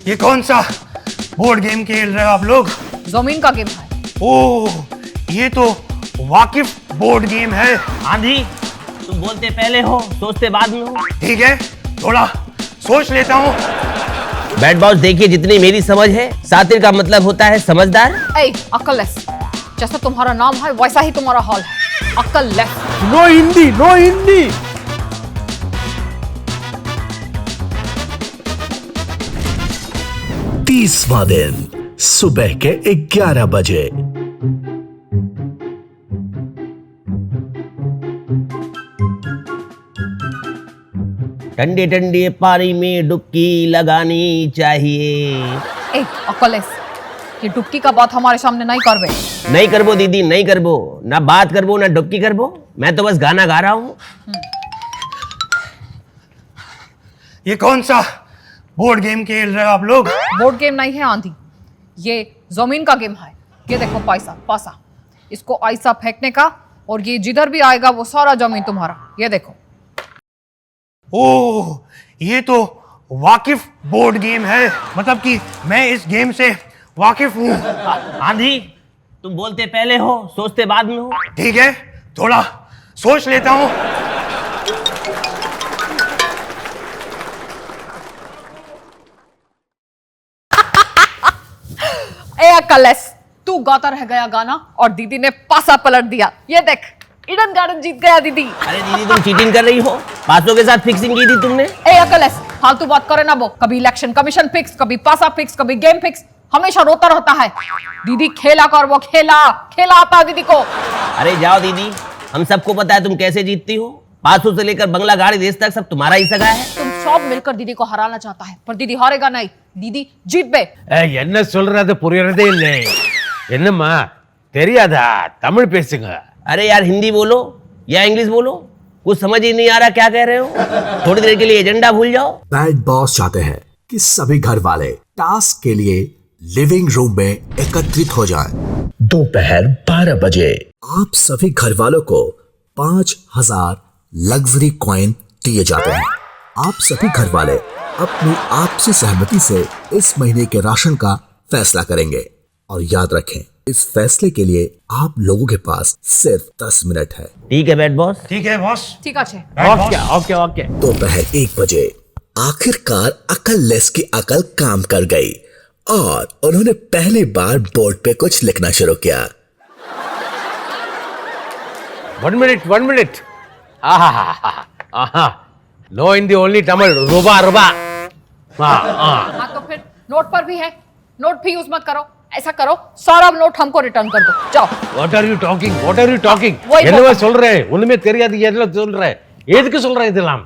ये कौन सा बोर्ड गेम खेल रहे हो आप लोग? जमीन का गेम है। ओह, ये तो वाकिफ बोर्ड गेम है। आंधी, तुम बोलते पहले हो सोचते बाद में हो। ठीक है, थोड़ा सोच लेता हूँ। बैट बॉस देखिए, जितनी मेरी समझ है, सातिर का मतलब होता है समझदार। ए, अक्ललेस। जैसा तुम्हारा नाम है वैसा ही तुम्हारा हाल है, अक्ललेस। No Hindi, no Hindi. 30वां दिन सुबह के 11 बजे। ठंडे ठंडे पानी में डुबकी लगानी चाहिए। ए, अक्ललेस, ये डुबकी का बात हमारे सामने नहीं करवे। नहीं करबो दीदी, नहीं करबो, ना बात करबो ना डुबकी करबो। मैं तो बस गाना गा रहा हूँ। ये कौन सा बोर्ड गेम खेल रहे हो आप लोग? बोर्ड गेम नहीं है आंधी, ये जमीन का गेम है। ये देखो पैसा पासा, इसको ऐसा फेंकने का और ये जिधर भी आएगा वो सारा जमीन तुम्हारा। ये देखो। ओह, ये तो वाकिफ बोर्ड गेम है। मतलब कि मैं इस गेम से वाकिफ हूँ। आंधी, तुम बोलते पहले हो सोचते बाद में हो। ठीक है, थोड़ा सोच लेता हूँ। ए अक्ललेस, तू गाता रह गया गाना और दीदी ने पासा पलट दिया। ये देख, ईडन गार्डन जीत गया दीदी। अरे दीदी, तुम चीटिंग कर रही हो। पासों के साथ फिक्सिंग की थी तुमने। ए अक्ललेस, फालतू बात करे ना वो। कभी इलेक्शन कमीशन फिक्स, कभी पासा फिक्स, कभी गेम फिक्स, हमेशा रोता रहता है। दीदी खेला कर, वो खेला खेला आता है दीदी को। अरे जाओ दीदी, हम सबको पता है तुम कैसे जीतती हो। पासों से लेकर बंगला गाड़ी रेस तक सब तुम्हारा ही सगा है। तुम सब मिलकर दीदी को हराना चाहता है, पर दीदी हारेगा नहीं, दीदी जीत बे। என்ன சொல்றது புரியறதே இல்லை. என்னம்மா தெரியாதா? தமிழ் பேசுங்க. अरे यार, हिंदी बोलो या इंग्लिश बोलो, कुछ समझ ही नहीं आ रहा क्या कह रहे हो। थोड़ी देर के लिए एजेंडा भूल जाओ। बैट बॉस चाहते हैं कि सभी घर वाले टास्क के लिए लिविंग रूम में एकत्रित हो जाएं। दोपहर 12 बजे आप सभी घर वालों को 5000 लग्जरी कॉइन दिए जाते हैं। आप सभी घर वाले अपनी आपसी सहमति से इस महीने के राशन का फैसला करेंगे और याद रखें, इस फैसले के लिए आप लोगों के पास सिर्फ 10 मिनट है। ठीक है बैट बॉस। ठीक है बॉस। ठीक है। Okay okay okay. दोपहर 1 बजे आखिरकार अक्ललेस की अकल काम कर गई और उन्होंने पहली बार बोर्ड पे कुछ लिखना शुरू किया। 1 मिनट 1 मिनट। आहा, नो हिंदी ओनली तमिल। रुबा रुबा। हाँ तो फिर नोट पर भी है, नोट भी यूज मत करो। ऐसा करो, सारा नोट हमको रिटर्न कर दो, जाओ। What are you talking? What are you talking? वही என்னவா बोल- சொல்றே? ஒண்ணுமே தெரியாது. என்ன சொல்றே? எதுக்கு சொல்றே இதெல்லாம்?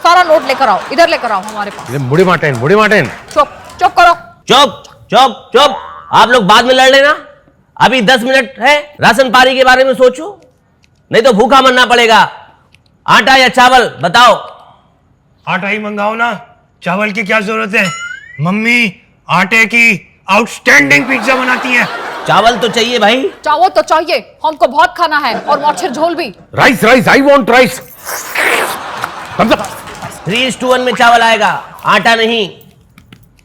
सारा नोट लेकर आओ, इधर लेकर आओ हमारे पास। இது முடி மாட்டேன். चुप चुप करो। चुप चुप चुप। आप लोग बाद में लड़ लेना, अभी 10 मिनट है। राशन पारी के बारे में सोचो, नहीं तो भूखा मरना पड़ेगा। आटा या चावल बताओ। आटा ही मंगाओ ना, चावल की क्या जरूरत है? मम्मी आटे की आउटस्टैंडिंग पिज्जा बनाती है। चावल तो चाहिए भाई। चावल तो चाहिए, हमको बहुत खाना है, और मच्छर झोल भी। Rice I want rice. 3:1 में चावल आएगा, आटा नहीं।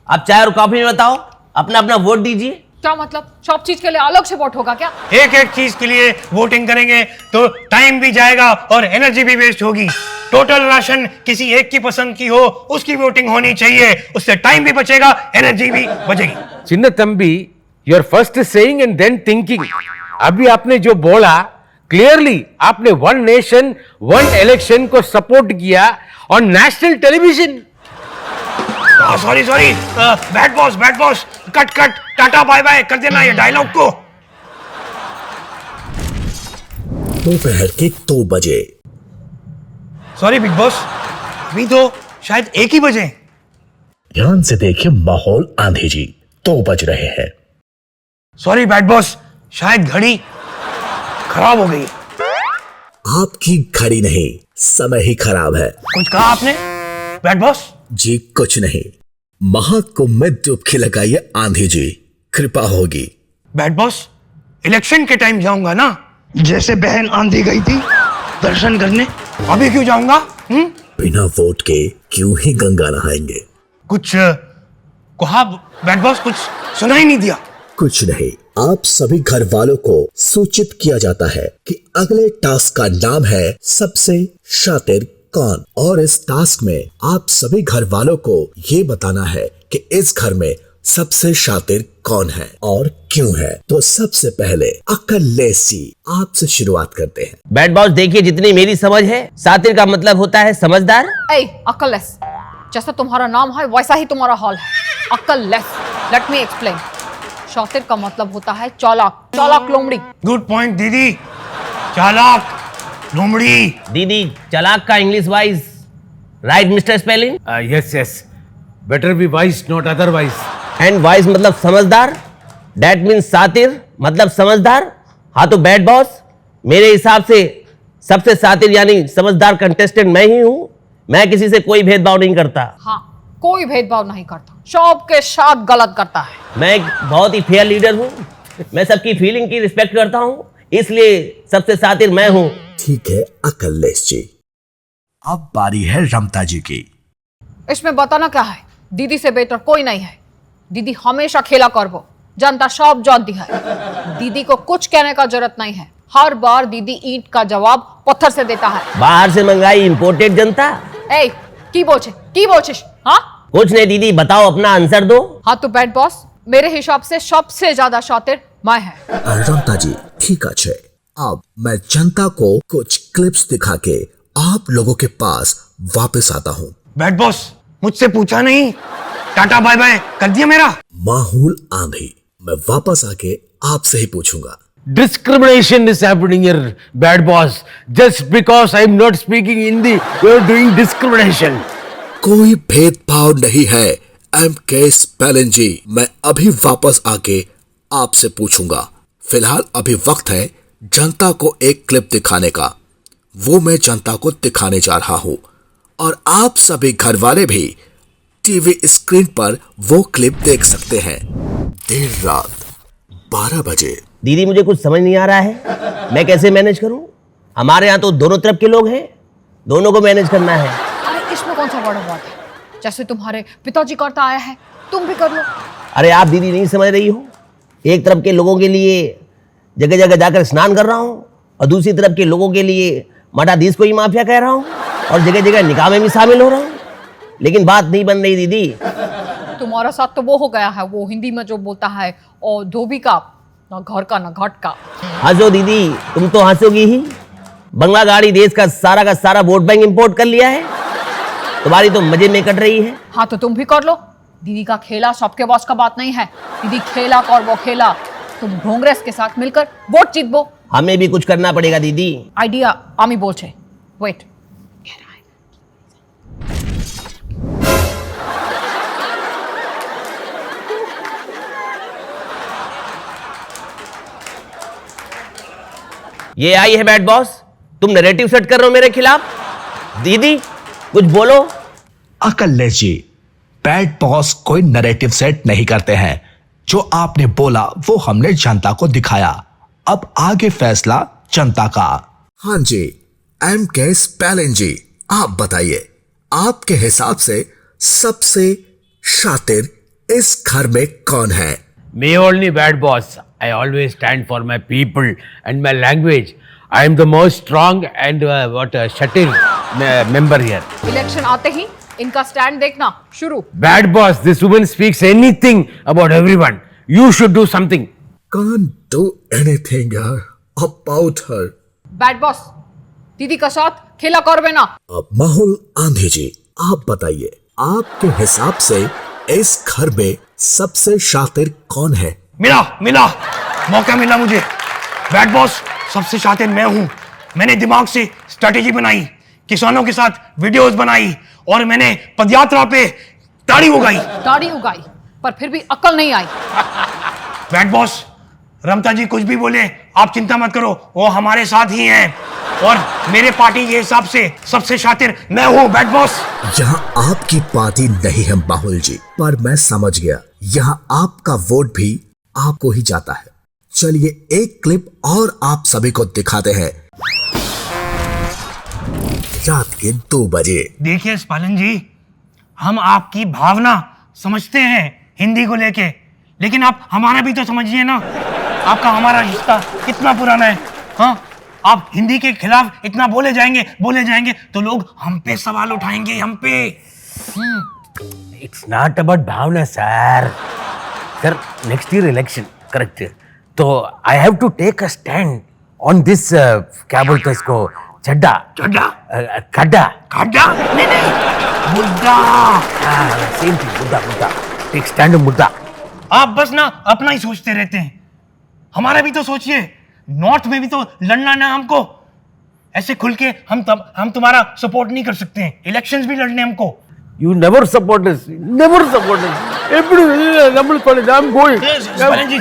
अब चाय और कॉफी में बताओ, अपना अपना वोट दीजिए। क्या मतलब, सब चीज के लिए अलग से वोट होगा क्या? एक एक चीज के लिए वोटिंग करेंगे तो टाइम भी जाएगा और एनर्जी भी वेस्ट होगी। टोटल राशन किसी एक की पसंद की हो, उसकी वोटिंग होनी चाहिए। उससे टाइम भी बचेगा, एनर्जी भी बचेगी। Chinna Thambi, you are first saying and then thinking. अभी आपने जो बोला, क्लियरली आपने वन नेशन वन इलेक्शन को सपोर्ट किया on national television. Sorry bad boss cut tata bye bye कर देना ये डायलॉग को। दोपहर के 2 बजे सॉरी बिग बॉस, अभी तो शायद 1 ही बजे। ध्यान से देखिए माहौल। आंधी जी 2 बज रहे हैं। सॉरी बैड बॉस, शायद घड़ी खराब हो गई। आपकी घड़ी नहीं, समय ही खराब है। कुछ कहा आपने बैड बॉस? जी कुछ नहीं। महाकुंभ में डुबकी लगाइए आंधी जी, कृपा होगी। बैड बॉस, इलेक्शन के टाइम जाऊंगा ना, जैसे बहन आंधी गई थी दर्शन करने, अभी क्यों जाऊंगा? बिना वोट के क्यों ही गंगा नहाएंगे? कुछ कहा बैड बॉस, कुछ सुना ही नहीं दिया। कुछ नहीं, आप सभी घर वालों को सूचित किया जाता है कि अगले टास्क का नाम है सबसे शातिर कौन, और इस टास्क में आप सभी घर वालों को ये बताना है कि इस घर में सबसे शातिर कौन है और क्यों है। तो सबसे पहले अक्लेश जी, आपसे शुरुआत करते हैं। बैड बॉस देखिए, जितनी मेरी समझ है, शातिर का मतलब होता है समझदार। ए अक्लेश, जैसा तुम्हारा नाम है वैसा ही तुम्हारा हाल है, अक्लेश। Let me explain. शातिर का मतलब होता है चालाक, चालाक लोमड़ी। गुड पॉइंट दीदी, चालाक लोमड़ी। दीदी, चालाक का English wise right mister spelling? Yes, yes. Better be wise, not otherwise. And wise मतलब समझदार, डेट मीन्स शातिर मतलब समझदार। हाँ तो बैड बॉस, मेरे हिसाब से सबसे शातिर यानी समझदार कंटेस्टेंट मैं ही हूँ। मैं किसी से कोई भेदभाव नहीं करता। हाँ, कोई भेदभाव नहीं करता, सबके साथ गलत करता है। मैं एक बहुत ही फेयर लीडर हूँ। मैं सबकी फीलिंग की रिस्पेक्ट करता हूँ, इसलिए सबसे शातिर मैं हूँ। ठीक है अक्लेश जी, अब बारी है रमता जी की। इसमें बताना क्या है, दीदी से बेहतर कोई नहीं है। दीदी हमेशा खेला करबो, जनता सब जानती है। दीदी को कुछ कहने का जरूरत नहीं है, हर बार दीदी ईंट का जवाब पत्थर से देता है। बाहर से मंगाई इंपोर्टेड जनता। ए की बोचिश? हाँ कुछ नहीं दीदी, बताओ अपना आंसर दो। हाँ तो बैड बॉस, मेरे हिसाब से सबसे ज्यादा शातिर मैं है। रमता जी ठीक है, अब मैं जनता को कुछ क्लिप्स दिखा के आप लोगों के पास वापस आता हूँ। बैड बॉस, मुझसे पूछा नहीं, टाटा बाय बाय कर दिया मेरा। माहौल आंधी, मैं वापस आके आपसे ही पूछूंगा। Discrimination is happening here, bad boss. Just because I'm not speaking Hindi, you're doing discrimination. कोई भेदभाव नहीं है MK स्पेलिन जी, मैं अभी वापस आके आपसे पूछूंगा। फिलहाल अभी वक्त है जनता को एक क्लिप दिखाने का, वो मैं जनता को दिखाने जा रहा हूँ, और आप सभी घर वाले भी टीवी स्क्रीन पर वो क्लिप देख सकते हैं। देर रात 12 बजे। दीदी मुझे कुछ समझ नहीं आ रहा है, मैं कैसे मैनेज करूं? हमारे यहाँ तो दोनों तरफ के लोग हैं, दोनों को मैनेज करना है। अरे इसमें कौन सा बड़ा बात है, जैसे तुम्हारे पिताजी करता आया है तुम भी कर लो। अरे आप दीदी नहीं समझ रही हो, एक तरफ के लोगों के लिए जगह जगह जाकर स्नान कर रहा हूँ, और दूसरी तरफ के लोगों के लिए मठाधीश को ही माफिया कह रहा हूँ, और जगह जगह निकाह में भी शामिल हो रहा हूँ, लेकिन बात नहीं बन रही दीदी। तुम्हारा साथ तो वो हो गया है, वो हिंदी में जो बोलता है, और धोबी का ना घर का ना घट का। हंसो दीदी, तुम तो हंसोगी ही। बंगला गाड़ी देश का सारा वोट बैंक इंपोर्ट कर लिया है, तुम्हारी तो मजे में कट रही है। हाँ तो तुम भी कर लो, दीदी का खेला सबके बॉस का बात नहीं है। दीदी खेला कर वो खेला, तुम कांग्रेस के साथ मिलकर वोट जीतबो। हमें भी कुछ करना पड़ेगा दीदी। आइडिया आमी बोलছে, वेट। ये आई है बैड बॉस, तुम नैरेटिव सेट कर रहे हो मेरे खिलाफ। दीदी कुछ बोलो। अक्लेश जी, बैड बॉस कोई नैरेटिव सेट नहीं करते हैं, जो आपने बोला वो हमने जनता को दिखाया, अब आगे फैसला जनता का। हाँ जी, MK स्पेलिन जी, आप बताइए, आपके हिसाब से सबसे शातिर इस घर में कौन है? Me only, bad boss. I always stand for my people and my language. I am the most strong and shatil member here. Election आते ही इनका स्टैंड देखना शुरू। Bad boss, this woman speaks anything about everyone. You should do something. Can't do anything about her. Bad boss, दीदी का साथ खेला करबे ना। अब माहौल आंधी जी, आप बताइए, आपके हिसाब से इस घर में सबसे शातिर कौन है? मिला मौका मिला मुझे। बैड बॉस, सबसे शातिर मैं हूं। मैंने दिमाग से स्ट्रेटेजी बनाई, किसानों के साथ वीडियोस बनाई, और मैंने पदयात्रा पे दाढ़ी उगाई, पर फिर भी अकल नहीं आई। बैड बॉस, रमता जी कुछ भी बोले आप चिंता मत करो, वो हमारे साथ ही हैं, और मेरे पार्टी के हिसाब से सबसे शातिर मैं हूँ। बैड बॉस, यहाँ आपकी पार्टी नहीं है माहौल जी, पर मैं समझ गया, यहाँ आपका वोट भी आपको ही जाता है। चलिए एक क्लिप और आप सभी को दिखाते हैं। रात के 2 बजे। देखिए स्पालन जी, हम आपकी भावना समझते हैं, हिंदी को लेके, लेकिन आप हमारा भी तो समझिए ना, आपका हमारा रिश्ता कितना पुराना है। हाँ, आप हिंदी के खिलाफ इतना बोले जाएंगे तो लोग हम पे सवाल उठाएंगे, हम पे। It's not about bhavna sir. Sir next year election, correct, तो I have to take a stand on this, क्या बोलते हैं इसको, चड्डा चड्डा खड्डा खड्डा नहीं मुद्दा। सेम थिंग, मुद्दा टेक स्टैंड मुद्दा। आप बस ना अपना ही सोचते रहते हैं, हमारा भी तो सोचिए। नॉर्थ में भी तो लड़ना ना हमको, ऐसे खुल के हम तुम्हारा सपोर्ट नहीं कर सकते हैं, इलेक्शंस भी लड़ने हमको। You never support us. Never support us. Every number college, I'm going. फलन जी,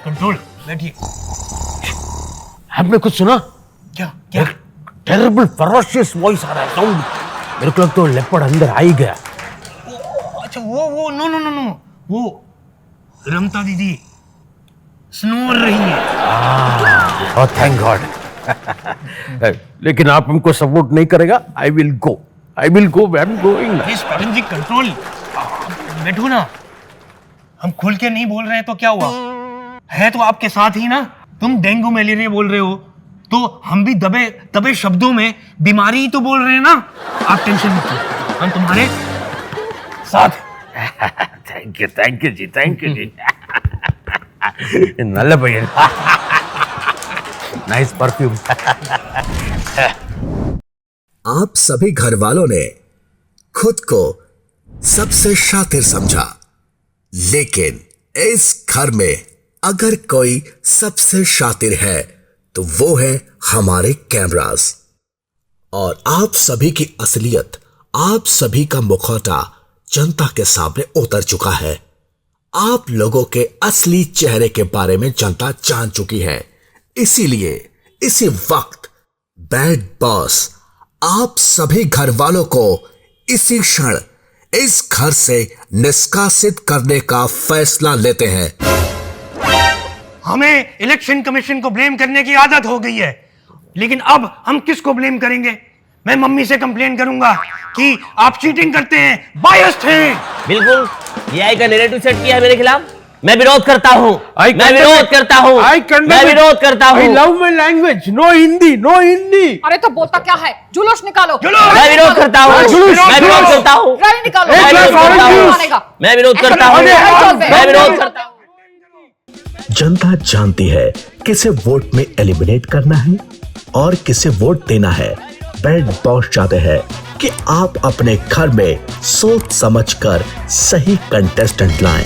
कंट्रोल, बैठिए। आपने कुछ सुना? क्या क्या? टेरिबल फेरोशियस वॉइस आ रहा है, साउंड। मेरे को लगता है तो लेपर्ड अंदर आ ही गया। अच्छा वो नो, वो रमता दीदी स्नोर रही है। Oh thank God. लेकिन आप हमको सपोर्ट नहीं करेगा, I will go, I am going. Please फलन जी कंट्रोल, बैठो ना। हम खुल के नहीं बोल रहे हैं तो क्या हुआ, है तो आपके साथ ही ना। तुम डेंगू मलेरिया बोल रहे हो तो हम भी दबे शब्दों में बीमारी ही तो बोल रहे हैं ना। आप टेंशन मत लो, हम तुम्हारे साथ। Thank you ji, thank you ji. நல்ல பையன், नाइस परफ्यूम। आप सभी घर वालों ने खुद को सबसे शातिर समझा, लेकिन इस घर में अगर कोई सबसे शातिर है तो वो है हमारे कैमरास। और आप सभी की असलियत, आप सभी का मुखौटा जनता के सामने उतर चुका है। आप लोगों के असली चेहरे के बारे में जनता जान चुकी है। इसीलिए इसी वक्त बैड बॉस आप सभी घर वालों को इसी क्षण इस घर से निष्कासित करने का फैसला लेते हैं। हमें इलेक्शन कमीशन को ब्लेम करने की आदत हो गई है, लेकिन अब हम किसको ब्लेम करेंगे? मैं मम्मी से कंप्लेन करूंगा कि आप चीटिंग करते हैं, बायस्ड हैं। बिल्कुल, एआई का नैरेटिव सेट किया है मेरे खिलाफ। मैं विरोध करता हूँ, I विरोध करता हूँ। I love my language. No Hindi, no Hindi. अरे तो बोलता क्या है, जुलूस निकालो। मैं विरोध करता हूँ, मैं विरोध करता हूँ, रैली निकालो। मैं विरोध करता हूँ, मानेगा। मैं विरोध करता हूँ, मैं विरोध करता हूँ। जनता जानती है किसे वोट में एलिमिनेट करना है और किसे वोट देना है। बैड बॉस चाहते हैं कि आप अपने घर में सोच समझकर सही कंटेस्टेंट लाएं।